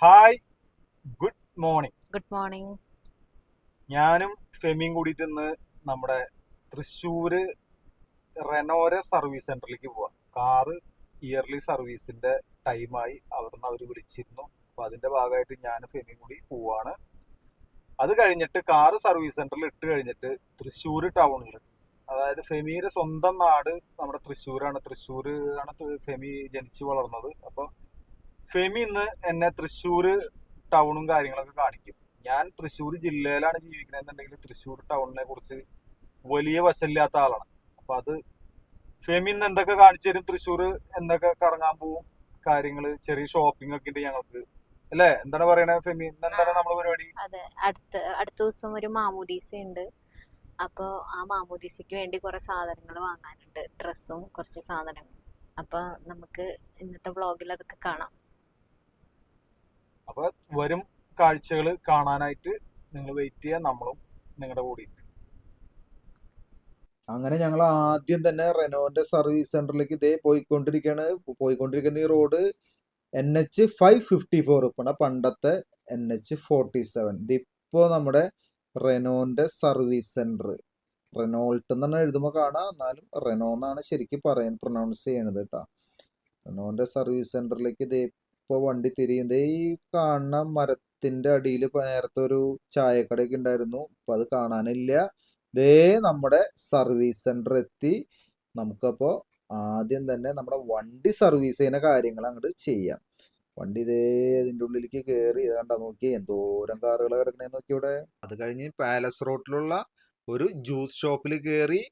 Hi, good morning. Good morning. ഞാനും ഫെമിയും കൂടിയിട്ട് ഇന്ന് നമ്മുടെ തൃശ്ശൂര് റെനോര സർവീസ് സെന്ററിലേക്ക് പോവാം. കാറ് ഇയർലി സർവീസിന്റെ ടൈമായി അവിടുന്ന് അവർ വിളിച്ചിരുന്നു. അപ്പൊ അതിന്റെ ഭാഗമായിട്ട് ഞാൻ ഫെമിയും കൂടി പോവാണ്. അത് കഴിഞ്ഞിട്ട് കാറ് സർവീസ് സെന്ററിൽ ഇട്ട് കഴിഞ്ഞിട്ട് തൃശ്ശൂർ ടൗണിൽ, അതായത് ഫെമിയുടെ സ്വന്തം നാട് നമ്മുടെ തൃശ്ശൂരാണ്. തൃശ്ശൂർ ആണ് ഫെമി ജനിച്ചു വളർന്നത്. അപ്പൊ ഫെമി ഇന്ന് എന്നെ തൃശ്ശൂർ ടൗണും കാര്യങ്ങളൊക്കെ കാണിക്കും. ഞാൻ തൃശ്ശൂർ ജില്ലയിലാണ് ജീവിക്കണമെന്നുണ്ടെങ്കിൽ തൃശ്ശൂർ ടൗണിനെ കുറിച്ച് വലിയ വശമില്ലാത്ത ആളാണ്. അപ്പൊ അത് ഫെമി ഇന്ന് എന്തൊക്കെ കാണിച്ചു തരും, തൃശ്ശൂർ എന്തൊക്കെ കറങ്ങാൻ പോവും, കാര്യങ്ങള്, ചെറിയ ഷോപ്പിംഗ് ഒക്കെ ഉണ്ട് ഞങ്ങൾക്ക്, അല്ലേ? എന്താണ് പറയണേ ഫെമി, ഇന്ന് എന്താണ് നമ്മളെ പരിപാടി? അതെ, അടുത്ത ദിവസം ഒരു മാമോദീസ ഉണ്ട്. അപ്പോൾ ആ മാമോദീസയ്ക്ക് വേണ്ടി കുറെ സാധനങ്ങൾ വാങ്ങാനുണ്ട്, ഡ്രസ്സും കുറച്ച് സാധനങ്ങളും. അപ്പൊ നമുക്ക് ഇന്നത്തെ വ്ളോഗിൽ അതൊക്കെ കാണാം. അപ്പൊ വരും കാഴ്ചകൾ കാണാനായിട്ട് നിങ്ങൾ വെയിറ്റ് ചെയ്യാൻ നമ്മളും നിങ്ങളുടെ കൂടെ ഉണ്ട്. അങ്ങനെ ഞങ്ങൾ ആദ്യം തന്നെ റെനോന്റെ സർവീസ് സെന്ററിലേക്ക് ഇതേ പോയിക്കൊണ്ടിരിക്കുന്ന ഈ റോഡ് NH 554, ഇപ്പണ പണ്ടത്തെ NH 47. ഇതിപ്പോ നമ്മുടെ റെനോന്റെ സർവീസ് സെന്റർ, റെനോൾട്ട് എന്നാണ് എഴുതുമ്പോൾ കാണാം, എന്നാലും റെനോ എന്നാണ് ശരിക്കും പ്രൊനൗൺസ് ചെയ്യണത് കേട്ടോ. റെനോന്റെ സർവീസ് സെന്ററിലേക്ക് ഇതേ ഇപ്പോൾ വണ്ടി തിരിയും. ദേ ഈ കാണുന്ന മരത്തിന്റെ അടിയിൽ നേരത്തെ ഒരു ചായക്കടയൊക്കെ ഉണ്ടായിരുന്നു, അപ്പൊ അത് കാണാനില്ല. ദേ നമ്മുടെ സർവീസ് സെന്റർ എത്തി. നമുക്കപ്പോൾ ആദ്യം തന്നെ നമ്മുടെ വണ്ടി സർവീസ് ചെയ്യുന്ന കാര്യങ്ങൾ അങ്ങോട്ട് ചെയ്യാം. വണ്ടി ഇതേ ഇതിൻ്റെ ഉള്ളിലേക്ക് കയറി കണ്ട നോക്കി എന്തോരം കാറുകൾ കിടക്കണേന്ന് നോക്കി ഇവിടെ. അത് കഴിഞ്ഞ് പാലസ് റോഡിലുള്ള ഒരു ജ്യൂസ് ഷോപ്പിൽ കയറി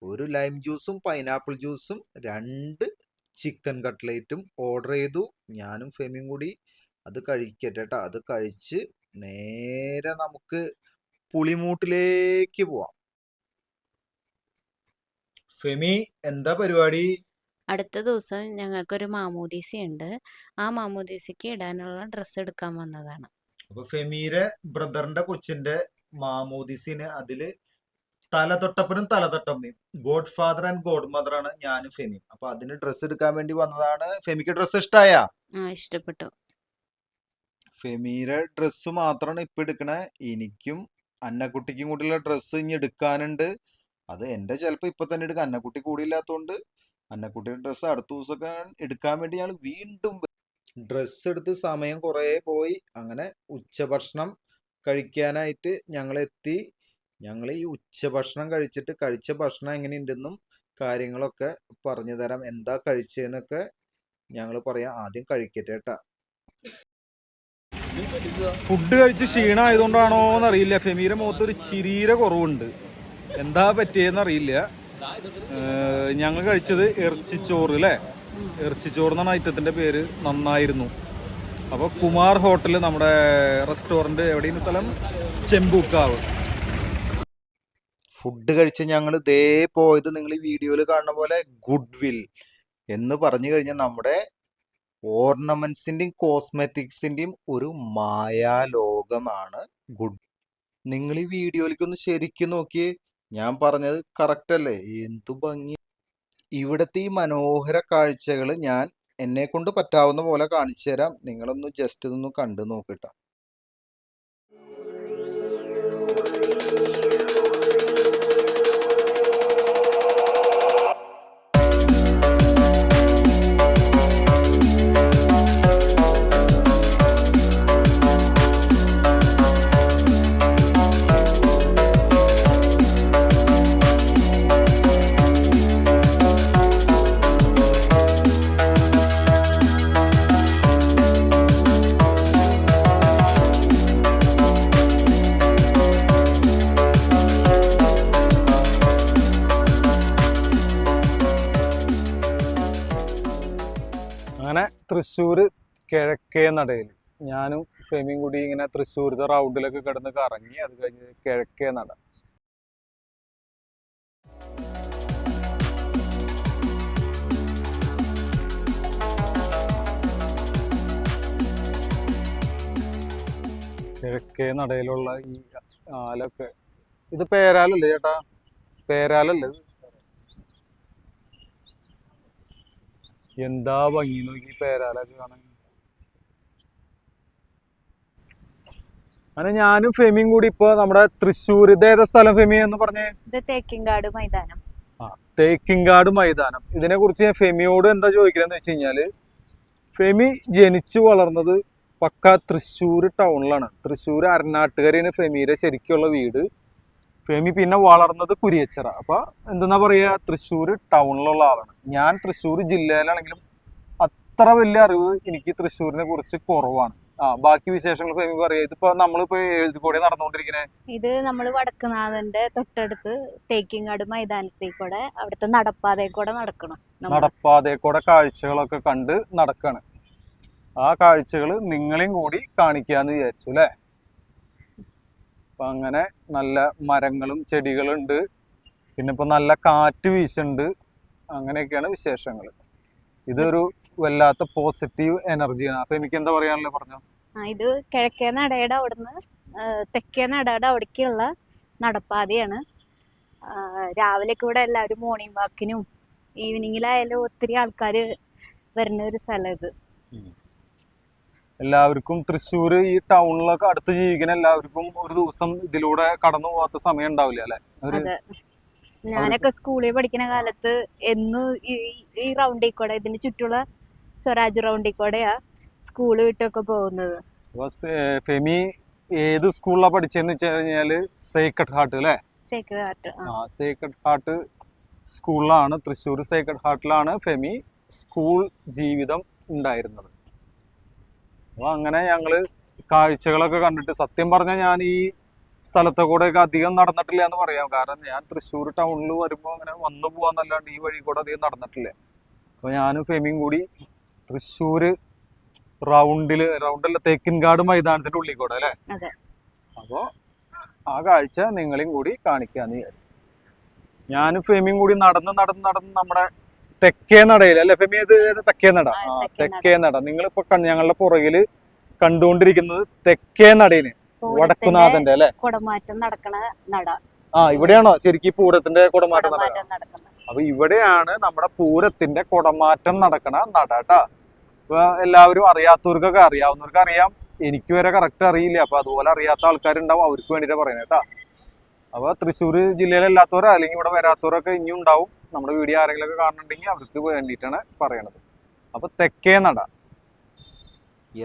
ഒരു ലൈം ജ്യൂസും പൈനാപ്പിൾ ജ്യൂസും 2 ചിക്കൻ കട്ട്ലേറ്റും ഓർഡർ ചെയ്തു. ഞാനും ഫെമിയും കൂടി അത് കഴിക്കട്ടെ കേട്ടോ. അത് കഴിച്ച് നേരെ നമുക്ക് പുളിമൂട്ടിലേക്ക് പോവാം. ഫെമി, എന്താ പരിപാടി? അടുത്ത ദിവസം ഞങ്ങൾക്കൊരു മാമോദീസ ഉണ്ട്. ആ മാമോദീസയ്ക്ക് ഇടാനുള്ള ഡ്രസ്സ് എടുക്കാൻ വന്നതാണ്. അപ്പൊ ഫെമീരെ ബ്രദറിന്റെ കൊച്ചിന്റെ മാമോദിസിന് അതില് തലതൊട്ടപ്പനും തലതൊട്ടമ്മയും, god father and god mother ആണ് ഞാനും ഫെമിയും. അപ്പൊ അതിന് ഡ്രസ്സ് എടുക്കാൻ വേണ്ടി വന്നതാണ്. ഫെമിക്ക് ഡ്രസ്സ് ഇഷ്ടായ? ഇഷ്ടപ്പെട്ടു. ഫെമീരെ ഡ്രസ്സ് മാത്രമാണ് ഇപ്പൊ എടുക്കണേ. എനിക്കും അന്നക്കുട്ടിക്കും കൂടിയുള്ള ഡ്രസ്സ് ഇനി എടുക്കാനുണ്ട്. അത് എന്റെ ചിലപ്പോ ഇപ്പൊ തന്നെ എടുക്കാം. അന്നക്കുട്ടി കൂടിയില്ലാത്തോണ്ട് അന്നക്കുട്ടിയുടെ ഡ്രസ്സ് അടുത്ത ദിവസമൊക്കെ എടുക്കാൻ വേണ്ടി ഞങ്ങൾ വീണ്ടും ഡ്രസ്സ് എടുത്ത് സമയം കുറേ പോയി. അങ്ങനെ ഉച്ചഭക്ഷണം കഴിക്കാനായിട്ട് ഞങ്ങൾ എത്തി. ഞങ്ങൾ ഈ ഉച്ചഭക്ഷണം കഴിച്ച ഭക്ഷണം എങ്ങനെയുണ്ടെന്നും കാര്യങ്ങളൊക്കെ പറഞ്ഞു തരാം. എന്താ കഴിച്ചതെന്നൊക്കെ ഞങ്ങൾ പറയാം. ആദ്യം കഴിക്കട്ടെ കേട്ടാ. ഫുഡ് കഴിച്ച് ക്ഷീണമായതുകൊണ്ടാണോ എന്നറിയില്ല, ഫെമീരെ മുഖത്തൊരു ചിരിയുടെ കുറവുണ്ട്. എന്താ പറ്റിയെന്നറിയില്ല. ഞങ്ങൾ കഴിച്ചത് ഇറച്ചിച്ചോറ്, അല്ലേ? ഇറച്ചിച്ചോറ് എന്നാണ് ഐറ്റത്തിന്റെ പേര്. നന്നായിരുന്നു. അപ്പോൾ കുമാർ ഹോട്ടൽ, നമ്മുടെ റെസ്റ്റോറൻറ്റ്, എവിടെയാണ് സ്ഥലം? ചെമ്പൂക്കാവ്. ഫുഡ് കഴിച്ച് ഞങ്ങൾ ദേ പോയത് നിങ്ങൾ ഈ വീഡിയോയിൽ കാണുന്ന പോലെ ഗുഡ് വിൽ എന്ന് പറഞ്ഞു കഴിഞ്ഞാൽ നമ്മുടെ ഓർണമെന്റ്സിന്റെയും കോസ്മെറ്റിക്സിന്റെയും ഒരു മായാലോകമാണ് ഗുഡ്. നിങ്ങൾ ഈ വീഡിയോയിലേക്കൊന്ന് ശരിക്കും നോക്കിയേ. ഞാൻ പറഞ്ഞത് കറക്റ്റ് അല്ലേ? എന്തു ഭംഗി! ഇവിടുത്തെ ഈ മനോഹര കാഴ്ചകൾ ഞാൻ എന്നെ കൊണ്ട് പറ്റാവുന്ന പോലെ കാണിച്ചു തരാം. നിങ്ങളൊന്ന് ജസ്റ്റ് ഇതൊന്ന് കണ്ടു നോക്കിട്ട. അങ്ങനെ തൃശ്ശൂർ കിഴക്കേ നടയിൽ ഞാനും ഫെമിയും കൂടി ഇങ്ങനെ തൃശ്ശൂരത്തെ റൗണ്ടിലൊക്കെ കിടന്ന് കറങ്ങി. അത് കഴിഞ്ഞ് കിഴക്കേ നട. കിഴക്കേ നടയിലുള്ള ഈ ആലൊക്കെ, ഇത് പേരാലല്ലേ ചേട്ടാ? പേരാലല്ലേ ഇത്? എന്താ ഭംഗി നോക്കി പേരാലൊക്കെ കാണാൻ. അങ്ങനെ ഞാനും ഫെമിയും കൂടി ഇപ്പൊ നമ്മുടെ തൃശ്ശൂർ, ഇത് ഏതാ സ്ഥലം ഫെമി എന്ന് പറഞ്ഞേ? ഇത് തേക്കിൻകാട് മൈതാനം. തേക്കിൻകാട് മൈതാനം. ഇതിനെ കുറിച്ച് ഞാൻ ഫെമിയോട് എന്താ ചോദിക്കണെന്ന് വെച്ച് കഴിഞ്ഞാല്, ഫെമി ജനിച്ചു വളർന്നത് പക്ക തൃശ്ശൂർ ടൗണിലാണ്. തൃശ്ശൂർ അരനാട്ടുകരയാണ് ഫെമിയുടെ ശരിക്കുള്ള വീട്. ഫെമി പിന്നെ വളർന്നത് കുരിയച്ചിറ. അപ്പൊ എന്തെന്നാ പറയാ, തൃശ്ശൂർ ടൗണിലുള്ള ആളാണ്. ഞാൻ തൃശ്ശൂർ ജില്ലയിലാണെങ്കിലും അത്ര വലിയ അറിവ് എനിക്ക് തൃശ്ശൂരിനെ കുറിച്ച് കുറവാണ്. ബാക്കി വിശേഷങ്ങൾ ഫെമി പറയാ. ഇതിപ്പോ നമ്മളിപ്പോ എഴുതിക്കൂടെ നടന്നുകൊണ്ടിരിക്കുന്നത്. ഇത് നമ്മൾ വടക്കുന്നാഥന്റെ തൊട്ടടുത്ത് തേക്കിൻകാട് മൈതാനത്തേക്കൂടെ അവിടുത്തെ നടപ്പാതയിൽ നടക്കണം. നടപ്പാതയിൽ കാഴ്ചകളൊക്കെ കണ്ട് നടക്കാണ്. ആ കാഴ്ചകൾ നിങ്ങളെയും കൂടി കാണിക്കാന്ന് വിചാരിച്ചു അല്ലേ? അപ്പൊ അങ്ങനെ നല്ല മരങ്ങളും ചെടികളും ഉണ്ട്. പിന്നെ ഇപ്പൊ നല്ല കാറ്റ് വീശുണ്ട്. അങ്ങനെയൊക്കെയാണ് വിശേഷങ്ങൾ. ഇതൊരു വല്ലാത്ത പോസിറ്റീവ് എനർജിയാണ്. അപ്പൊ എനിക്ക് എന്താ പറയാനല്ലേ പറഞ്ഞു. ഇത് കിഴക്കേ നടയുടെ അവിടുന്ന് തെക്കേ നടയുടെ അവിടേക്കുള്ള നടപ്പാതയാണ്. രാവിലെയൊക്കെ ഇവിടെ എല്ലാവരും മോർണിംഗ് വാക്കിനും ഈവനിങ്ങിലായാലും ഒത്തിരി ആൾക്കാർ വരുന്ന ഒരു സ്ഥലം ഇത്. എല്ലാവർക്കും തൃശ്ശൂർ ഈ ടൗണിലൊക്കെ അടുത്ത് ജീവിക്കുന്ന എല്ലാവർക്കും ഒരു ദിവസം ഇതിലൂടെ കടന്നു പോകാത്ത സമയം ഉണ്ടാവില്ല അല്ലെ? അതെ, ഞാനൊക്കെ സ്കൂളിൽ പഠിക്കുന്ന കാലത്ത് എന്നും ഈ റൗണ്ടിൽ കൂടെ, ഇതിന് ചുറ്റുള്ള സ്വരാജ് റൗണ്ടിൽ കൂടെയാ സ്കൂള് വിട്ടൊക്കെ പോകുന്നത്. ഫെമി ഏത് സ്കൂളിലാണ് പഠിച്ചതെന്ന് വെച്ച് കഴിഞ്ഞാല് സേക്രഡ് ഹാർട്ട് അല്ലേ? സേക്രഡ് ഹാർട്ട് സ്കൂളിലാണ്, തൃശ്ശൂർ സേക്രഡ് ഹാർട്ടിലാണ് ഫെമി സ്കൂൾ ജീവിതം ഉണ്ടായിരുന്നത്. അപ്പോൾ അങ്ങനെ ഞങ്ങള് കാഴ്ചകളൊക്കെ കണ്ടിട്ട്, സത്യം പറഞ്ഞാൽ ഞാൻ ഈ സ്ഥലത്തെ കൂടെയൊക്കെ അധികം നടന്നിട്ടില്ല എന്ന് പറയാം. കാരണം ഞാൻ തൃശ്ശൂർ ടൗണിൽ വരുമ്പോൾ അങ്ങനെ വന്നു പോകാന്നല്ലാണ്ട് ഈ വഴി കൂടെ അധികം നടന്നിട്ടില്ല. അപ്പോൾ ഞാനും ഫെമിയും കൂടി തൃശ്ശൂർ റൗണ്ടല്ല തേക്കിൻകാട് മൈതാനത്തിന്റെ ഉള്ളിൽ കൂടെ അല്ലേ? അപ്പോൾ ആ കാഴ്ച നിങ്ങളെയും കൂടി കാണിക്കാന്ന് വിചാരിച്ചു. ഞാനും ഫെമിയും കൂടി നടന്ന് നമ്മുടെ തെക്കേ നടയിൽ അല്ലെ ഫെമി? തെക്കേ നട. തെക്കേ നട. നിങ്ങളിപ്പോ ഞങ്ങളുടെ പുറകില് കണ്ടുകൊണ്ടിരിക്കുന്നത് തെക്കേ നടയിന് വടക്കുനാഥന്റെ അല്ലെ? കുടമാറ്റം നടക്കണ നട. ഇവിടെയാണോ ശരിക്കും പൂരത്തിന്റെ കുടമാറ്റം നടക്കുന്നത്? അപ്പൊ ഇവിടെയാണ് നമ്മുടെ പൂരത്തിന്റെ കുടമാറ്റം നടക്കണ നട കേട്ടാ. ഇപ്പൊ എല്ലാവരും അറിയാത്തവർക്കൊക്കെ അറിയാവുന്നവർക്ക് അറിയാം. എനിക്ക് വരെ കറക്റ്റ് അറിയില്ല. അപ്പൊ അതുപോലെ അറിയാത്ത ആൾക്കാരുണ്ടാവും, അവർക്ക് വേണ്ടിട്ടാ പറയുന്നത് കേട്ടാ. അപ്പൊ തൃശ്ശൂർ ജില്ലയിലല്ലാത്തവരോ അല്ലെങ്കിൽ ഇവിടെ വരാത്തവരൊക്കെ ഇനിയും ഉണ്ടാവും. നമ്മുടെ വീഡിയോ ആരെങ്കിലും ഒക്കെ കാണുന്നുണ്ടെങ്കിൽ അവർക്ക് വേണ്ടിയിട്ടാണ് പറയണത്. അപ്പൊ തെക്കേ നട.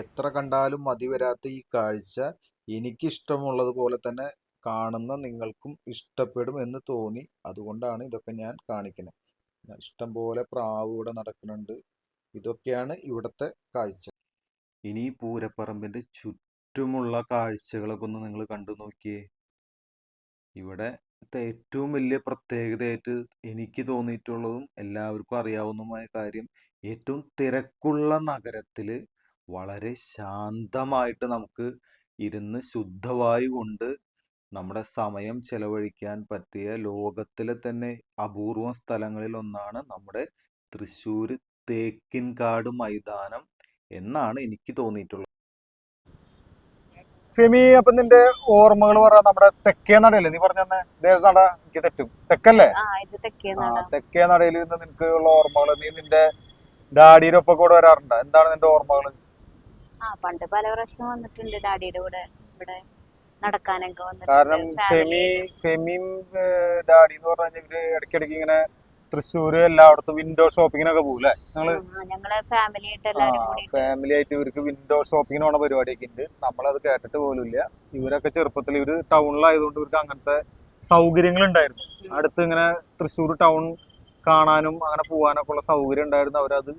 എത്ര കണ്ടാലും മതി വരാത്ത ഈ കാഴ്ച എനിക്കിഷ്ടമുള്ളതുപോലെ തന്നെ കാണുന്ന നിങ്ങൾക്കും ഇഷ്ടപ്പെടും എന്ന് തോന്നി. അതുകൊണ്ടാണ് ഇതൊക്കെ ഞാൻ കാണിക്കുന്നത്. ഇഷ്ടം പോലെ പ്രാവ് ഇവിടെ നടക്കുന്നുണ്ട്. ഇതൊക്കെയാണ് ഇവിടുത്തെ കാഴ്ച. ഇനി പൂരപ്പറമ്പിന്റെ ചുറ്റുമുള്ള കാഴ്ചകളൊക്കെ ഒന്ന് നിങ്ങൾ കണ്ടു നോക്കിയേ. ഇവിടെ ഏറ്റവും വലിയ പ്രത്യേകതയായിട്ട് എനിക്ക് തോന്നിയിട്ടുള്ളതും എല്ലാവർക്കും അറിയാവുന്നതുമായ കാര്യം, ഏറ്റവും തിരക്കുള്ള നഗരത്തിൽ വളരെ ശാന്തമായിട്ട് നമുക്ക് ഇരുന്ന് ശുദ്ധവായു കൊണ്ട് നമ്മുടെ സമയം ചെലവഴിക്കാൻ പറ്റിയ ലോകത്തിലെ തന്നെ അപൂർവം സ്ഥലങ്ങളിൽ ഒന്നാണ് നമ്മുടെ തൃശ്ശൂർ തേക്കിൻകാട് മൈതാനം എന്നാണ് എനിക്ക് തോന്നിയിട്ടുള്ളത്. ഫെമി, അപ്പൊ നിന്റെ ഓർമ്മകൾ പറ. നമ്മുടെ തെക്കേ നടയല്ലേ നീ പറഞ്ഞ? നട എനിക്ക് തെറ്റും, തെക്കല്ലേ? തെക്കേ നടയിൽ നിന്ന് നിനക്ക് ഉള്ള ഓർമ്മകൾ. നീ നിന്റെ ഡാഡിയുടെ ഒപ്പം കൂടെ വരാറുണ്ട്. എന്താണ് നിന്റെ ഓർമ്മകൾ? പണ്ട് പല പ്രാവശ്യം വന്നിട്ടുണ്ട് ഡാഡിയുടെ കൂടെ ഇവിടെ നടക്കാനൊക്കെ വന്നിട്ടുണ്ട്. കാരണം ഫെമിയും ഡാഡി എന്ന് പറഞ്ഞാൽ ഇവര് ഇടയ്ക്കിടയ്ക്ക് ഇങ്ങനെ തൃശ്ശൂര് എല്ലായിടത്തും വിൻഡോ ഷോപ്പിങ്ങിനൊക്കെ പോകും അല്ലേ? ഫാമിലി ആയിട്ട് ഇവർക്ക് വിൻഡോ ഷോപ്പിങ്ങിന് പോണ പരിപാടിയൊക്കെ ഉണ്ട്. നമ്മളത് കേട്ടിട്ട് പോലും ഇല്ല. ഇവരൊക്കെ ചെറുപ്പത്തിൽ ഇവര് ടൗണിലായതുകൊണ്ട് ഇവർക്ക് അങ്ങനത്തെ സൗകര്യങ്ങൾ ഉണ്ടായിരുന്നു. അടുത്ത് ഇങ്ങനെ തൃശ്ശൂർ ടൗൺ കാണാനും അങ്ങനെ പോകാനൊക്കെ ഉള്ള സൗകര്യം ഉണ്ടായിരുന്നു. അവരത്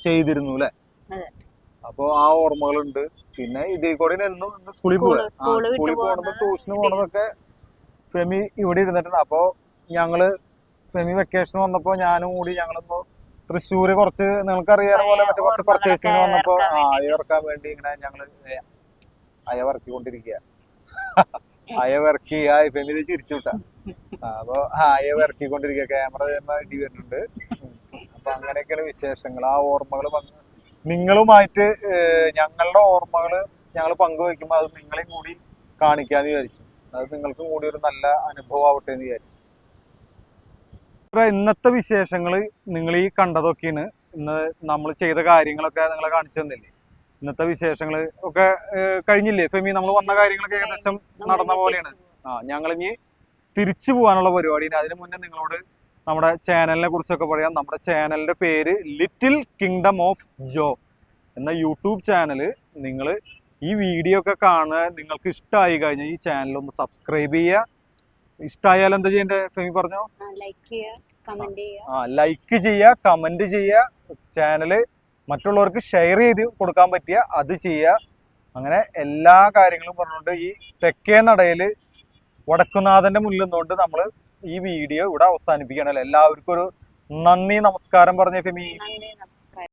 ചെയ്തിരുന്നു അല്ലെ? അപ്പൊ ആ ഓർമ്മകളുണ്ട്. പിന്നെ ഇതിൽ കൂടെ എന്നും സ്കൂളിൽ പോകണതും ട്യൂഷന് പോണതൊക്കെ ഫെമി ഇവിടെ ഇരുന്നിട്ടുണ്ട്. അപ്പൊ ഞങ്ങള് ഫെമി വെക്കേഷൻ വന്നപ്പോ ഞാനും കൂടി ഞങ്ങളിപ്പോ തൃശ്ശൂര് കുറച്ച്, നിങ്ങൾക്ക് അറിയാത്ത പോലെ മറ്റേ കുറച്ച് പർച്ചേസിങ് വന്നപ്പോ അയവിറക്കാൻ വേണ്ടി ഇങ്ങനെ ഞങ്ങള് അയവിറക്കിക്കൊണ്ടിരിക്കുക. അയവിറക്കി ഫെമി ചിരിച്ചു വിട്ടാ. അപ്പൊ അയവിറക്കിക്കൊണ്ടിരിക്കുക. ക്യാമറ ഇടി വരുന്നുണ്ട്. അപ്പൊ അങ്ങനെയൊക്കെയാണ് വിശേഷങ്ങൾ. ആ ഓർമ്മകൾ നിങ്ങളുമായിട്ട് ഞങ്ങളുടെ ഓർമ്മകൾ ഞങ്ങൾ പങ്കുവയ്ക്കുമ്പോൾ അത് നിങ്ങളെയും കൂടി കാണിക്കാന്ന് വിചാരിച്ചു. അത് നിങ്ങൾക്കും കൂടി ഒരു നല്ല അനുഭവം ആവട്ടെ എന്ന് വിചാരിച്ചു. ഇന്നത്തെ വിശേഷങ്ങൾ നിങ്ങൾ ഈ കണ്ടതൊക്കെയാണ്. ഇന്ന് നമ്മൾ ചെയ്ത കാര്യങ്ങളൊക്കെ നിങ്ങളെ കാണിച്ചു തന്നില്ലേ? ഇന്നത്തെ വിശേഷങ്ങൾ ഒക്കെ കഴിഞ്ഞില്ലേ ഫെമി? നമ്മൾ വന്ന കാര്യങ്ങളൊക്കെ ഏകദേശം നടന്ന പോലെയാണ്. ഞങ്ങൾ ഇനി തിരിച്ചു പോകാനുള്ള പരിപാടി. അതിന് മുന്നേ നിങ്ങളോട് നമ്മുടെ ചാനലിനെ കുറിച്ചൊക്കെ പറയാം. നമ്മുടെ ചാനലിന്റെ പേര് ലിറ്റിൽ കിങ്ഡം ഓഫ് ജോ എന്ന യൂട്യൂബ് ചാനല്. നിങ്ങൾ ഈ വീഡിയോ ഒക്കെ കാണുക, നിങ്ങൾക്ക് ഇഷ്ടമായി കഴിഞ്ഞാൽ ഈ ചാനൽ ഒന്ന് സബ്സ്ക്രൈബ് ചെയ്യുക. ഇഷ്ടമായാൽ എന്താ ചെയ്യണ്ടേ ഫെമി പറഞ്ഞോ? ലൈക്ക് ചെയ്യുക, കമന്റ് ചെയ്യുക. ലൈക്ക് ചെയ്യുക, കമന്റ് ചെയ്യുക, ചാനല് മറ്റുള്ളവർക്ക് ഷെയർ ചെയ്ത് കൊടുക്കാൻ പറ്റിയ അത് ചെയ്യുക. അങ്ങനെ എല്ലാ കാര്യങ്ങളും പറഞ്ഞുകൊണ്ട് ഈ തെക്കേ നടയിൽ വടക്കുനാഥന്റെ മുന്നിൽ നിന്നുകൊണ്ട് നമ്മൾ ഈ വീഡിയോ ഇവിടെ അവസാനിപ്പിക്കുകയാണ്. എല്ലാവർക്കും ഒരു നന്ദി, നമസ്കാരം പറഞ്ഞേ ഫെമി. നന്ദി, നമസ്കാരം.